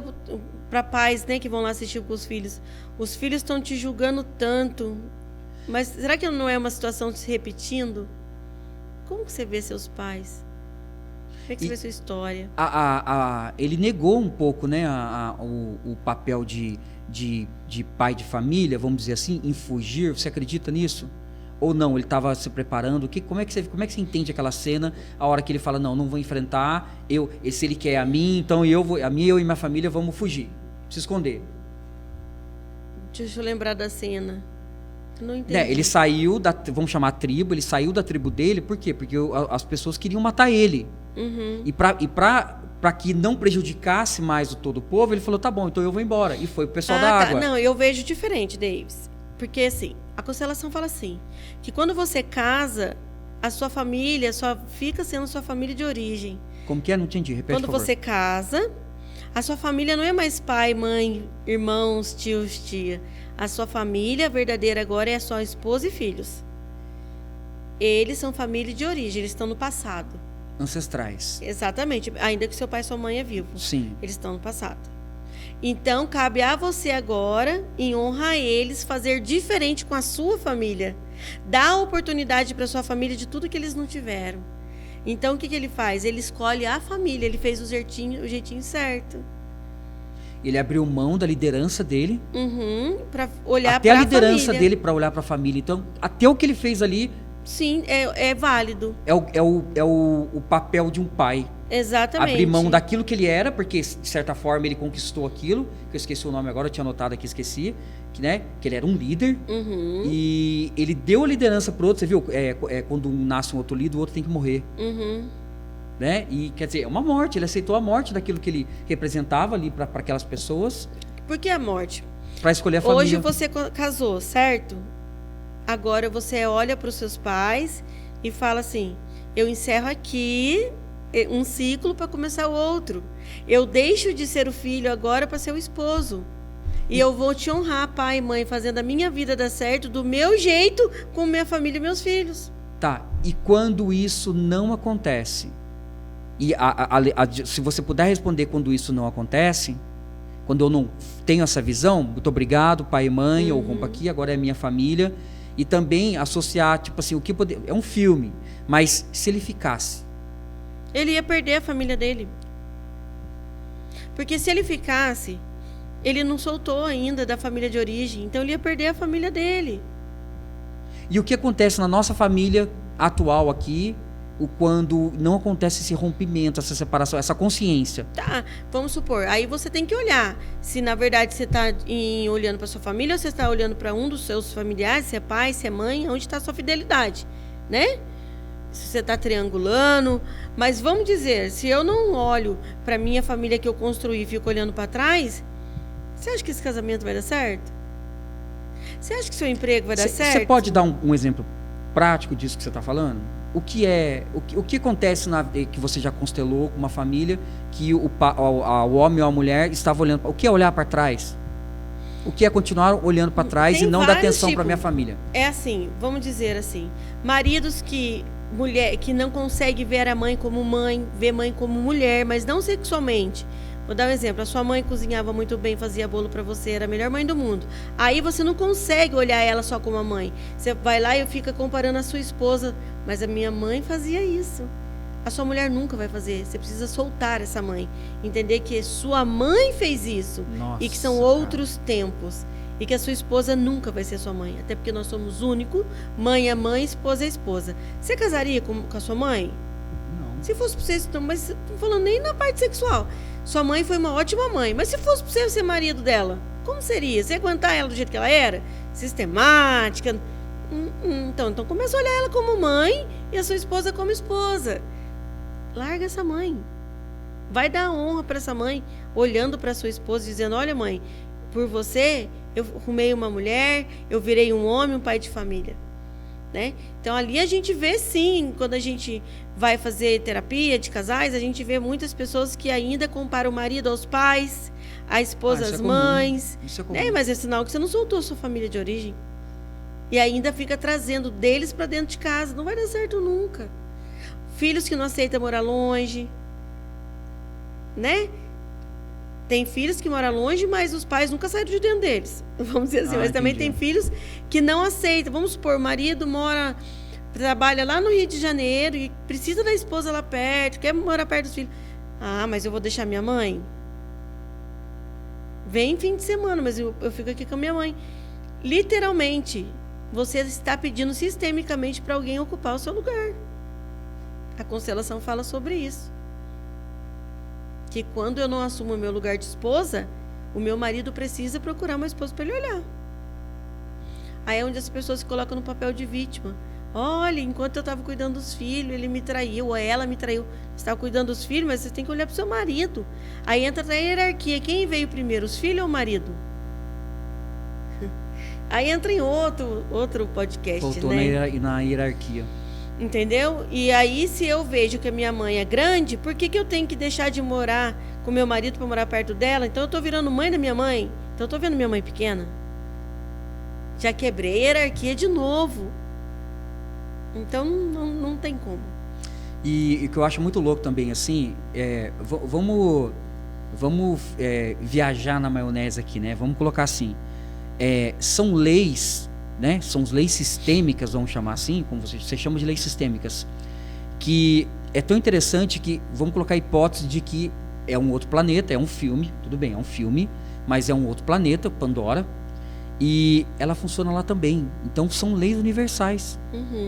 para pais, né, que vão lá assistir com os filhos estão te julgando tanto, mas será que não é uma situação se repetindo? Como que você vê seus pais? Como é que você vê sua história? Ele negou um pouco, né, o papel de pai de família, vamos dizer assim, em fugir. Você acredita nisso? Ou não? Ele estava se preparando? Como é que você entende aquela cena, a hora que ele fala, não vou enfrentar, se ele quer a mim, então eu e minha família vamos fugir, se esconder. Deixa eu lembrar da cena. Não entendi. Ele saiu vamos chamar tribo, ele saiu da tribo dele, por quê? Porque as pessoas queriam matar ele. Uhum. E para que não prejudicasse mais todo o povo, ele falou, tá bom, então eu vou embora. E foi o pessoal da água. Não, eu vejo diferente, Davis. Porque assim, a constelação fala assim, que quando você casa, a sua família só fica sendo sua família de origem. Como que é? Não entendi, repete, quando por favor. Você casa, a sua família não é mais pai, mãe, irmãos, tios, tia. A sua família verdadeira agora é a sua esposa e filhos. Eles são família de origem, eles estão no passado. Ancestrais. Exatamente, ainda que seu pai e sua mãe é vivo. Sim. Eles estão no passado. Então, cabe a você agora, em honra a eles, fazer diferente com a sua família. Dá oportunidade para sua família de tudo que eles não tiveram. Então, o que ele faz? Ele escolhe a família, ele fez o jeitinho certo. Ele abriu mão da liderança dele. Para olhar até para a liderança família. dele para olhar para a família. Então, até o que ele fez ali... Sim, é válido. É o papel de um pai. Exatamente. Abrir mão daquilo que ele era, porque de certa forma ele conquistou aquilo, que eu esqueci o nome agora, eu tinha anotado aqui, esqueci, que, né, que ele era um líder, e ele deu a liderança para outro, você viu? Quando um nasce um outro líder, o outro tem que morrer. Né? E quer dizer, é uma morte, ele aceitou a morte daquilo que ele representava ali para aquelas pessoas. Por que a morte? Para escolher a família. Hoje você casou, certo? Agora você olha para os seus pais e fala assim: eu encerro aqui um ciclo para começar o outro. Eu deixo de ser o filho agora para ser o esposo. E eu vou te honrar, pai e mãe, fazendo a minha vida dar certo do meu jeito, com minha família e meus filhos. Tá, e quando isso não acontece? E se você puder responder quando isso não acontece, quando eu não tenho essa visão, muito obrigado, pai e mãe, eu rompo aqui, agora é minha família. E também associar, tipo assim, é um filme, mas se ele ficasse, ele ia perder a família dele. Porque se ele ficasse, ele não soltou ainda da família de origem, então ele ia perder a família dele. E o que acontece na nossa família atual aqui, quando não acontece esse rompimento, essa separação, essa consciência? Tá, vamos supor, aí você tem que olhar se na verdade você está olhando para sua família ou você está olhando para um dos seus familiares, se é pai, se é mãe, onde está a sua fidelidade, né? Se você está triangulando, mas vamos dizer, se eu não olho para minha família que eu construí e fico olhando para trás, você acha que esse casamento vai dar certo? Você acha que seu emprego vai dar certo? Você pode dar um exemplo prático disso que você está falando? O que acontece que você já constelou com uma família que o homem ou a mulher estava olhando? O que é olhar para trás? O que é continuar olhando para trás e não dar atenção para minha família? É assim, vamos dizer assim, maridos que não conseguem ver a mãe como mãe, ver mãe como mulher, mas não sexualmente. Vou dar um exemplo, a sua mãe cozinhava muito bem, fazia bolo para você, era a melhor mãe do mundo. Aí você não consegue olhar ela só como a mãe. Você vai lá e fica comparando a sua esposa, mas a minha mãe fazia isso. A sua mulher nunca vai fazer. Você precisa soltar essa mãe, entender que sua mãe fez isso. Nossa, e que são outros tempos. E que a sua esposa nunca vai ser sua mãe, até porque nós somos único, mãe é mãe, esposa é esposa. Você casaria com a sua mãe? Não. Se fosse para você, mas não estou falando nem na parte sexual. Sua mãe foi uma ótima mãe, mas se fosse para você ser marido dela, como seria? Você ia aguentar ela do jeito que ela era? Sistemática? Então começa a olhar ela como mãe e a sua esposa como esposa. Larga essa mãe. Vai dar honra para essa mãe, olhando para sua esposa, dizendo: olha, mãe, por você eu arrumei uma mulher, eu virei um homem, um pai de família. Né? Então ali a gente vê sim, quando a gente vai fazer terapia de casais, a gente vê muitas pessoas que ainda comparam o marido aos pais, a esposa às mães. Isso é comum. Né? Mas é sinal que você não soltou a sua família de origem. E ainda fica trazendo deles para dentro de casa. Não vai dar certo nunca. Filhos que não aceitam morar longe. Né? Tem filhos que moram longe, mas os pais nunca saíram de dentro deles. Vamos dizer assim. Mas também tem filhos que não aceitam. Vamos supor, o marido trabalha lá no Rio de Janeiro e precisa da esposa lá perto, quer morar perto dos filhos. Ah, mas eu vou deixar minha mãe? Vem fim de semana, mas eu fico aqui com a minha mãe. Literalmente, você está pedindo sistemicamente para alguém ocupar o seu lugar. A constelação fala sobre isso. Que quando eu não assumo o meu lugar de esposa, o meu marido precisa procurar uma esposa para ele olhar. Aí é onde as pessoas se colocam no papel de vítima. Olha, enquanto eu estava cuidando dos filhos, ele me traiu, ou ela me traiu. Você estava cuidando dos filhos, mas você tem que olhar para o seu marido. Aí entra na hierarquia. Quem veio primeiro, os filhos ou o marido? Aí entra em outro podcast, voltou, né? na hierarquia. Entendeu? E aí, se eu vejo que a minha mãe é grande, por que eu tenho que deixar de morar com meu marido para morar perto dela? Então eu estou virando mãe da minha mãe. Então eu estou vendo minha mãe pequena. Já quebrei a hierarquia de novo. Então não tem como. E o que eu acho muito louco também, assim, vamos viajar na maionese aqui, né? Vamos colocar assim, são leis, né? São leis sistêmicas, vamos chamar assim, como você chama de leis sistêmicas, que é tão interessante que, vamos colocar a hipótese de que é um outro planeta, é um filme, tudo bem, é um filme, mas é um outro planeta, Pandora, e ela funciona lá também. Então são leis universais.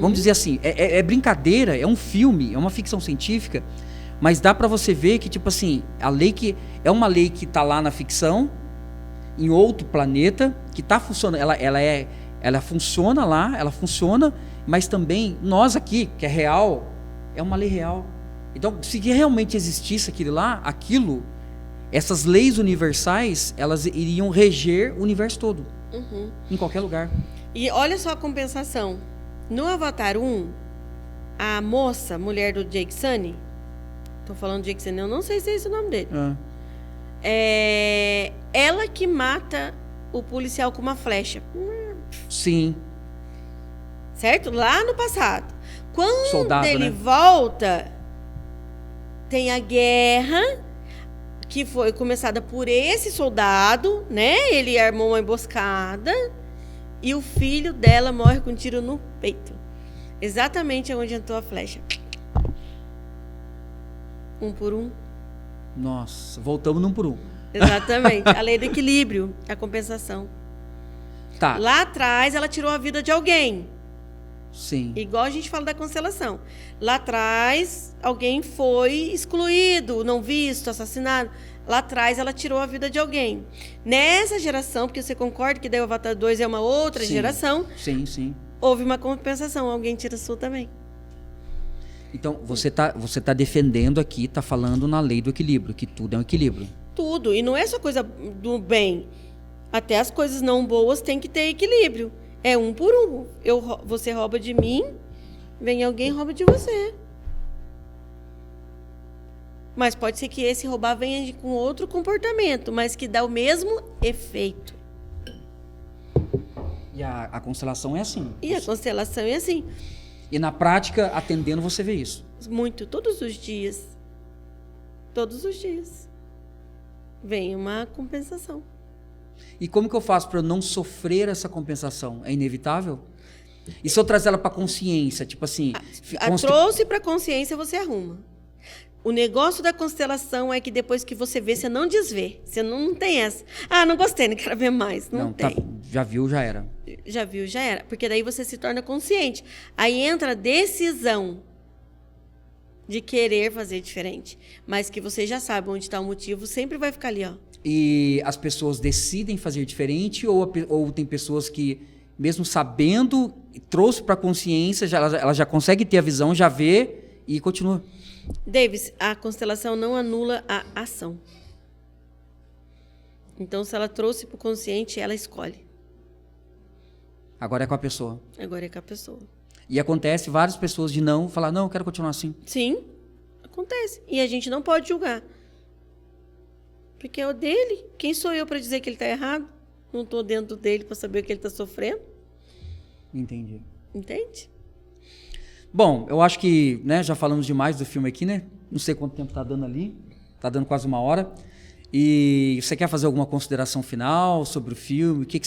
Vamos dizer assim, é brincadeira, é um filme, é uma ficção científica, Mas dá pra você ver que, tipo assim, a lei que é uma lei que tá lá na ficção, em outro planeta, que tá funcionando, ela funciona lá, ela funciona, mas também nós aqui, que é real, é uma lei real. Então, se realmente existisse aquilo, essas leis universais, elas iriam reger o universo todo, em qualquer lugar. E olha só a compensação. No Avatar 1, a moça, mulher do Jake Sully, tô falando Jake Sully, eu não sei se é esse o nome dele. É ela que mata o policial com uma flecha. Sim. Certo? Lá no passado. Quando Soldado, ele né? volta, tem a guerra que foi começada por esse soldado, né? Ele armou uma emboscada e o filho dela morre com um tiro no peito. Exatamente onde entrou a flecha. Um por um. Nossa, voltamos num por um. Exatamente. A lei do equilíbrio, a compensação. Tá. Lá atrás, ela tirou a vida de alguém. Sim. Igual a gente fala da constelação. Lá atrás, alguém foi excluído, não visto, assassinado. Lá atrás, ela tirou a vida de alguém. Nessa geração, porque você concorda que daí o Avatar 2 é uma outra geração, Sim. houve uma compensação. Alguém tira a sua também. Então, você tá defendendo aqui, tá falando na lei do equilíbrio, que tudo é um equilíbrio. Tudo. E não é só coisa do bem. Até as coisas não boas têm que ter equilíbrio. É um por um. Você rouba de mim, vem alguém e rouba de você. Mas pode ser que esse roubar venha com outro comportamento, mas que dá o mesmo efeito. E a constelação é assim. E a constelação é assim. E na prática, atendendo, você vê isso. Muito, todos os dias. Todos os dias. Vem uma compensação. E como que eu faço para eu não sofrer essa compensação? É inevitável? E se eu trazer ela para consciência, tipo assim... Trouxe para consciência, você arruma. O negócio da constelação é que depois que você vê, você não desvê. Você não tem essa. Ah, não gostei, não quero ver mais. Não tem. Tá, já viu, já era. Já viu, já era. Porque daí você se torna consciente. Aí entra a decisão de querer fazer diferente. Mas que você já sabe onde está o motivo, sempre vai ficar ali, ó. E as pessoas decidem fazer diferente ou tem pessoas que, mesmo sabendo, trouxe para a consciência, ela já consegue ter a visão, já vê e continua? Davis, a constelação não anula a ação. Então, se ela trouxe para o consciente, ela escolhe. Agora é com a pessoa. Agora é com a pessoa. E acontece várias pessoas de não falar, não, eu quero continuar assim. Sim, acontece. E a gente não pode julgar. Porque é o dele. Quem sou eu para dizer que ele está errado? Não estou dentro dele para saber o que ele está sofrendo. Entendi. Entende? Bom, eu acho que, né, já falamos demais do filme aqui, né? Não sei quanto tempo está dando ali. Está dando quase 1 hora. E você quer fazer alguma consideração final sobre o filme? O que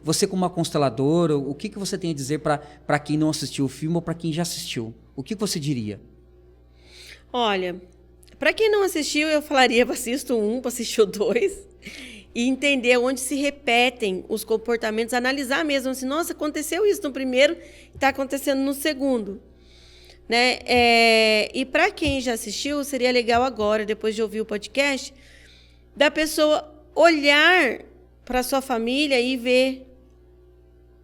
você como uma consteladora, o que você tem a dizer para quem não assistiu o filme ou para quem já assistiu? O que você diria? Olha, para quem não assistiu, eu falaria para assistir o 1, para assistir o 2 e entender onde se repetem os comportamentos, analisar mesmo assim, nossa, aconteceu isso no primeiro, está acontecendo no segundo. Né? E para quem já assistiu, seria legal agora, depois de ouvir o podcast, da pessoa olhar para sua família e ver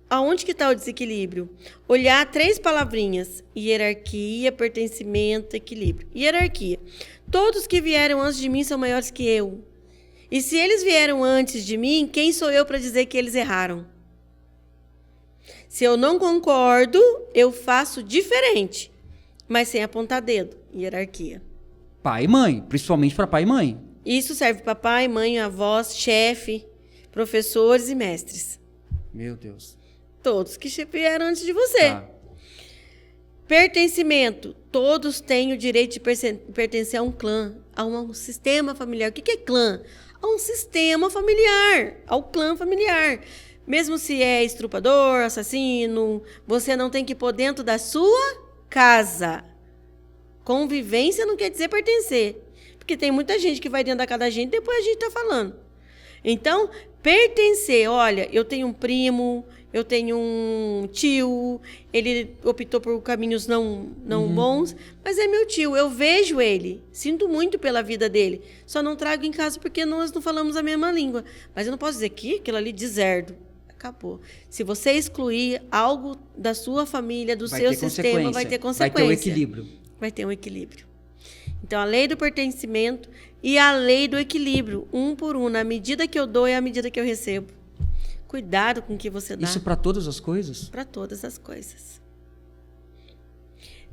aonde que está o desequilíbrio. Olhar 3 palavrinhas: hierarquia, pertencimento, equilíbrio. Hierarquia. Todos que vieram antes de mim são maiores que eu. E se eles vieram antes de mim, quem sou eu para dizer que eles erraram? Se eu não concordo, eu faço diferente, mas sem apontar dedo. Hierarquia. Pai e mãe, principalmente para pai e mãe. Isso serve para pai, mãe, avós, chefe, professores e mestres. Meu Deus. Todos que vieram antes de você. Tá. Pertencimento. Todos têm o direito de pertencer a um clã, a um sistema familiar. O que é clã? A um sistema familiar, ao clã familiar. Mesmo se é estrupador, assassino, você não tem que pôr dentro da sua casa. Convivência não quer dizer pertencer. Porque tem muita gente que vai dentro da casa da gente e depois a gente está falando. Então, pertencer. Olha, eu tenho um primo, eu tenho um tio, ele optou por caminhos não bons, mas é meu tio, eu vejo ele, sinto muito pela vida dele. Só não trago em casa porque nós não falamos a mesma língua. Mas eu não posso dizer que aquilo ali deserdo. Acabou. Se você excluir algo da sua família, do seu sistema, vai ter consequência. Vai ter um equilíbrio. Vai ter um equilíbrio. Então, a lei do pertencimento e a lei do equilíbrio, um por um. Na medida que eu dou é a medida que eu recebo. Cuidado com o que você dá. Isso para todas as coisas? Para todas as coisas.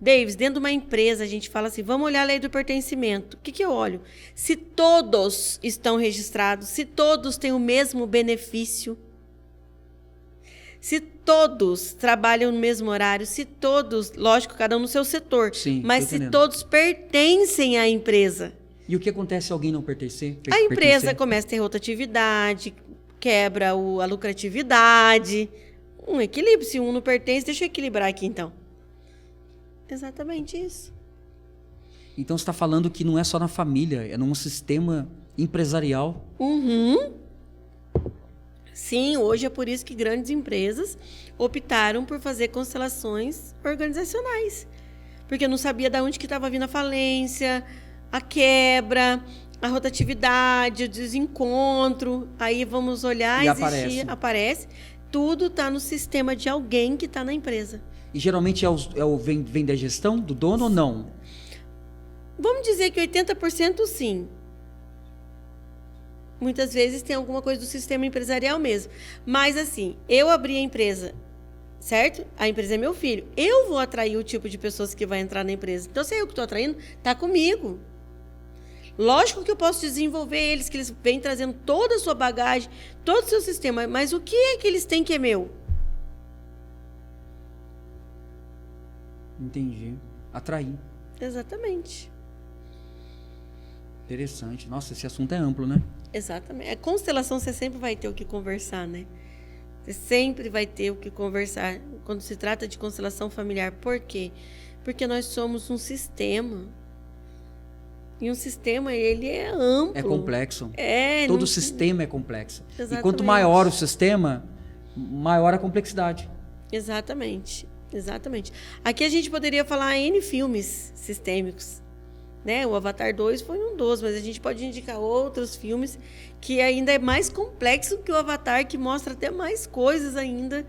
Davis, dentro de uma empresa, a gente fala assim, vamos olhar a lei do pertencimento. O que eu olho? Se todos estão registrados, se todos têm o mesmo benefício, se todos trabalham no mesmo horário, se todos, lógico, cada um no seu setor, sim, mas se todos pertencem à empresa. E o que acontece se alguém não pertencer? A empresa começa a ter rotatividade, quebra a lucratividade, um equilíbrio. Se um não pertence, deixa eu equilibrar aqui então. Exatamente isso. Então você está falando que não é só na família, é num sistema empresarial. Sim, hoje é por isso que grandes empresas optaram por fazer constelações organizacionais. Porque não sabia de onde que estava vindo a falência, a quebra, a rotatividade, o desencontro. Aí vamos olhar, e aparece. Tudo está no sistema de alguém que está na empresa. E geralmente vem da gestão, do dono ou não? Vamos dizer que 80% sim. Muitas vezes tem alguma coisa do sistema empresarial mesmo. Mas assim, eu abri a empresa, certo? A empresa é meu filho. Eu vou atrair o tipo de pessoas que vai entrar na empresa. Então, se é eu que estou atraindo, está comigo. Lógico que eu posso desenvolver eles, que eles vêm trazendo toda a sua bagagem, todo o seu sistema. Mas o que é que eles têm que é meu? Entendi. Atrair. Exatamente. Interessante. Nossa, esse assunto é amplo, né? Exatamente. A constelação você sempre vai ter o que conversar, né? Você sempre vai ter o que conversar quando se trata de constelação familiar. Por quê? Porque nós somos um sistema. E um sistema, ele é amplo. É complexo. Todo sistema é complexo. Exatamente. E quanto maior o sistema, maior a complexidade. Exatamente. Exatamente. Aqui a gente poderia falar N filmes sistêmicos. Né? O Avatar 2 foi um dos, mas a gente pode indicar outros filmes que ainda é mais complexo que o Avatar, que mostra até mais coisas ainda,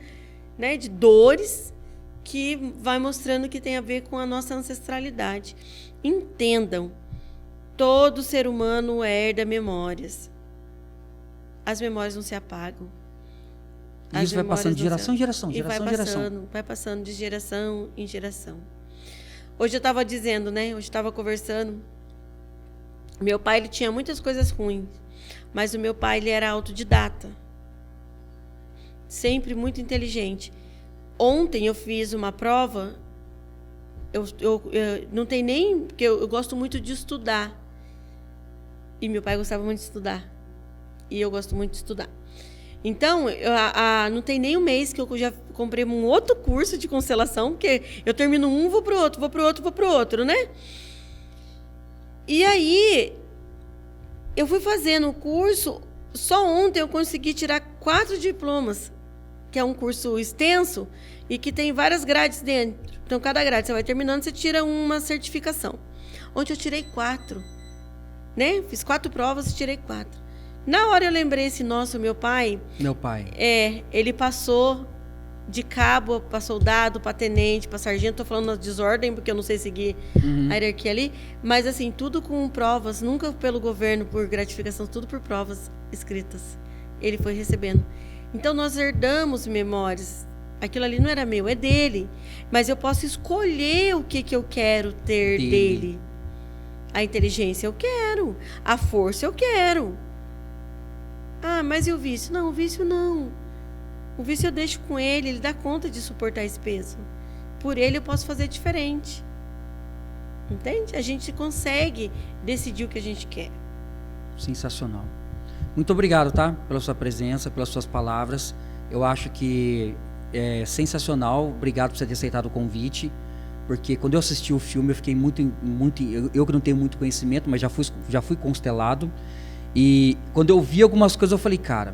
né? De dores, que vai mostrando que tem a ver com a nossa ancestralidade. Entendam, todo ser humano herda memórias. As memórias não se apagam. E isso vai passando de geração em geração, vai passando de geração em geração. Hoje eu estava dizendo, né? Hoje estava conversando. Meu pai, ele tinha muitas coisas ruins, mas o meu pai, ele era autodidata. Sempre muito inteligente. Ontem eu fiz uma prova, eu não tem nem... Porque eu gosto muito de estudar. E meu pai gostava muito de estudar. E eu gosto muito de estudar. Então, não tem nem um mês que eu já comprei um outro curso de constelação, porque eu termino um, vou pro outro, né? E aí, eu fui fazendo o curso, só ontem eu consegui tirar 4 diplomas, que é um curso extenso e que tem várias grades dentro. Então, cada grade você vai terminando, você tira uma certificação. Ontem eu tirei 4, né? Fiz 4 provas e tirei 4. Na hora eu lembrei assim, nossa, meu pai... Meu pai. Ele passou de cabo para soldado, para tenente, para sargento. Estou falando na desordem, porque eu não sei seguir a hierarquia ali. Mas, assim, tudo com provas, nunca pelo governo, por gratificação, tudo por provas escritas. Ele foi recebendo. Então, nós herdamos memórias. Aquilo ali não era meu, é dele. Mas eu posso escolher o que eu quero ter dele. A inteligência eu quero. A força eu quero. Ah, mas e o vício? Não, o vício não. O vício eu deixo com ele dá conta de suportar esse peso. Por ele eu posso fazer diferente. Entende? A gente consegue decidir o que a gente quer. Sensacional. Muito obrigado, tá? Pela sua presença, pelas suas palavras. Eu acho que é sensacional. Obrigado por você ter aceitado o convite. Porque quando eu assisti o filme, eu fiquei muito eu que não tenho muito conhecimento, mas já fui constelado. E quando eu vi algumas coisas, eu falei, cara,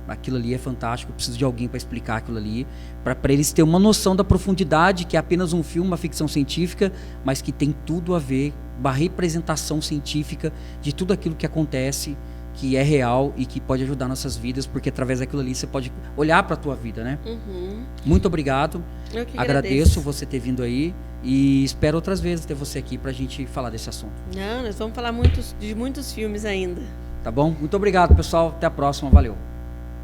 aquilo ali é fantástico, eu preciso de alguém para explicar aquilo ali, para eles terem uma noção da profundidade, que é apenas um filme, uma ficção científica, mas que tem tudo a ver, uma representação científica de tudo aquilo que acontece, que é real e que pode ajudar nossas vidas, porque através daquilo ali você pode olhar para a tua vida, né? Muito obrigado. Eu que Agradeço você ter vindo aí e espero outras vezes ter você aqui para a gente falar desse assunto. Não, nós vamos falar de muitos filmes ainda. Tá bom? Muito obrigado, pessoal. Até a próxima. Valeu.